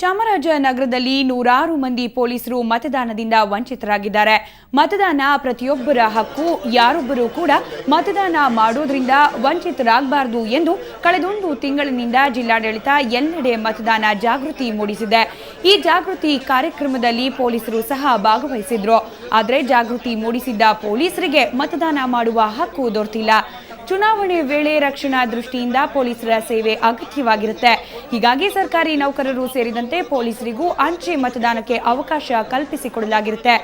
ಚಾಮರಾಜನಗರದಲ್ಲಿ ನೂರಾರು ಮಂದಿ ಪೊಲೀಸರು ಮತದಾನದಿಂದ ವಂಚಿತರಾಗಿದ್ದಾರೆ. ಮತದಾನ ಪ್ರತಿಯೊಬ್ಬರ ಹಕ್ಕು. ಯಾರೊಬ್ಬರೂ ಕೂಡ ಮತದಾನ ಮಾಡೋದ್ರಿಂದ ವಂಚಿತರಾಗಬಾರದು ಎಂದು ಕಳೆದೊಂದು ತಿಂಗಳಿನಿಂದ ಜಿಲ್ಲಾಡಳಿತ ಎಲ್ಲೆಡೆ ಮತದಾನ ಜಾಗೃತಿ ಮೂಡಿಸಿದೆ. ಈ ಜಾಗೃತಿ ಕಾರ್ಯಕ್ರಮದಲ್ಲಿ ಪೊಲೀಸರು ಸಹ ಭಾಗವಹಿಸಿದ್ರು. ಆದರೆ ಜಾಗೃತಿ ಮೂಡಿಸಿದ್ದ ಪೊಲೀಸರಿಗೆ ಮತದಾನ ಮಾಡುವ ಹಕ್ಕು ದೊರೆತಿಲ್ಲ. ಚುನಾವಣೆ ವೇಳೆ ರಕ್ಷಣಾ ದೃಷ್ಟಿಯಿಂದ ಪೊಲೀಸರ ಸೇವೆ ಅಗತ್ಯವಾಗಿರುತ್ತೆ. ಹೀಗಾಗಿ ಸರ್ಕಾರಿ ನೌಕರರು ಸೇರಿದಂತೆ ಪೊಲೀಸರಿಗೂ ಅಂಚೆ ಮತದಾನಕ್ಕೆ ಅವಕಾಶ ಕಲ್ಪಿಸಿಕೊಡಲಾಗಿರುತ್ತೆ.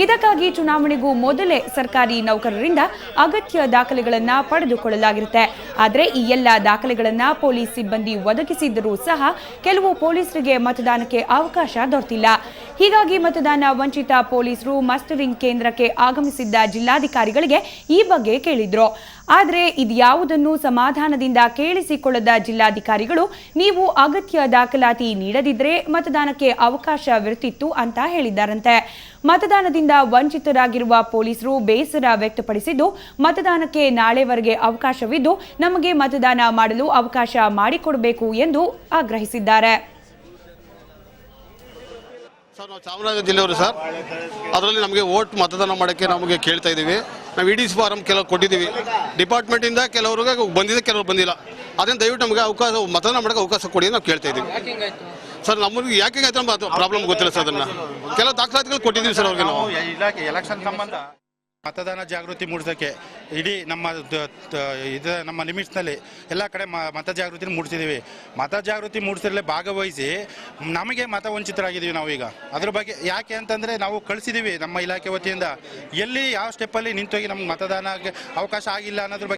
ಇದಕ್ಕಾಗಿ ಚುನಾವಣೆಗೂ ಮೊದಲೇ ಸರ್ಕಾರಿ ನೌಕರರಿಂದ ಅಗತ್ಯ ದಾಖಲೆಗಳನ್ನು ಪಡೆದುಕೊಳ್ಳಲಾಗಿರುತ್ತೆ. ಆದರೆ ಈ ಎಲ್ಲ ದಾಖಲೆಗಳನ್ನು ಪೊಲೀಸ್ ಸಿಬ್ಬಂದಿ ಒದಗಿಸಿದ್ದರೂ ಸಹ ಕೆಲವು ಪೊಲೀಸರಿಗೆ ಮತದಾನಕ್ಕೆ ಅವಕಾಶ ದೊರೆತಿಲ್ಲ. ಹೀಗಾಗಿ ಮತದಾನ ವಂಚಿತ ಪೊಲೀಸರು ಮಸ್ಟರಿಂಗ್ ಕೇಂದ್ರಕ್ಕೆ ಆಗಮಿಸಿದ್ದ ಜಿಲ್ಲಾಧಿಕಾರಿಗಳಿಗೆ ಈ ಬಗ್ಗೆ ಕೇಳಿದ್ರು. ಆದರೆ ಇದ್ಯಾವುದನ್ನು ಸಮಾಧಾನದಿಂದ ಕೇಳಿಸಿಕೊಳ್ಳದ ಜಿಲ್ಲಾಧಿಕಾರಿಗಳು ನೀವು ಅಗತ್ಯ ದಾಖಲಾತಿ ನೀಡದಿದ್ರೆ ಮತದಾನಕ್ಕೆ ಅವಕಾಶವಿರುತ್ತಿತ್ತು ಅಂತ ಹೇಳಿದ್ದಾರಂತೆ. ಮತದಾನದಿಂದ ವಂಚಿತರಾಗಿರುವ ಪೊಲೀಸರು ಬೇಸರ ವ್ಯಕ್ತಪಡಿಸಿದ್ದು, ಮತದಾನಕ್ಕೆ ನಾಳೆವರೆಗೆ ಅವಕಾಶವಿದ್ದು ನಮಗೆ ಮತದಾನ ಮಾಡಲು ಅವಕಾಶ ಮಾಡಿಕೊಡಬೇಕು ಎಂದು ಆಗ್ರಹಿಸಿದ್ದಾರೆ. ಸರ್, ನಾವು ಚಾಮರಾಜನಗರ ಜಿಲ್ಲೆಯವರು ಸರ್. ಅದರಲ್ಲಿ ನಮಗೆ ವೋಟ್ ಮತದಾನ ಮಾಡೋಕ್ಕೆ ನಮಗೆ ಕೇಳ್ತಾ ಇದ್ದೀವಿ. ನಾವು ಇಡಿಸಿ ಫಾರಂ ಕೆಲವು ಕೊಟ್ಟಿದ್ದೀವಿ. ಡಿಪಾರ್ಟ್ಮೆಂಟಿಂದ ಕೆಲವ್ರಿಗೆ ಬಂದಿದೆ, ಕೆಲವರು ಬಂದಿಲ್ಲ. ಅದನ್ನು ದಯವಿಟ್ಟು ನಮಗೆ ಅವಕಾಶ ಮತದಾನ ಮಾಡೋಕ್ಕೆ ಅವಕಾಶ ಕೊಡಿ ನಾವು ಕೇಳ್ತಾ ಇದ್ದೀವಿ ಸರ್. ನಮಗೆ ಯಾಕೆ ಆಯ್ತು ನಮ್ಮ ಪ್ರಾಬ್ಲಮ್ ಗೊತ್ತಿಲ್ಲ ಸರ್. ಅದನ್ನು ಕೆಲವು ದಾಖಲಾತಿಗಳು ಕೊಟ್ಟಿದ್ದೀವಿ ಸರ್ ಅವ್ರಿಗೆ. ನಾವು ಇಲಾಖೆ ಎಲೆಕ್ಷನ್ ಸಂಬಂಧ ಮತದಾನ ಜಾಗೃತಿ ಮೂಡಿಸೋಕ್ಕೆ ಇಡೀ ನಮ್ಮ ಲಿಮಿಟ್ಸ್ನಲ್ಲಿ ಎಲ್ಲ ಕಡೆ ಮತ ಜಾಗೃತಿ ಮೂಡಿಸಿದ್ದೀವಿ. ಮತ ಜಾಗೃತಿ ಮೂಡಿಸಿರಲೇ ಭಾಗವಹಿಸಿ ನಮಗೆ ಮತ ವಂಚಿತರಾಗಿದ್ದೀವಿ ನಾವೀಗ. ಅದ್ರ ಬಗ್ಗೆ ಯಾಕೆ ಅಂತಂದರೆ ನಾವು ಕಳಿಸಿದ್ದೀವಿ ನಮ್ಮ ಇಲಾಖೆ ವತಿಯಿಂದ. ಎಲ್ಲಿ ಯಾವ ಸ್ಟೆಪ್ಪಲ್ಲಿ ನಿಂತೋಗಿ ನಮ್ಗೆ ಮತದಾನಕ್ಕೆ ಅವಕಾಶ ಆಗಿಲ್ಲ ಅನ್ನೋದ್ರ ಬಗ್ಗೆ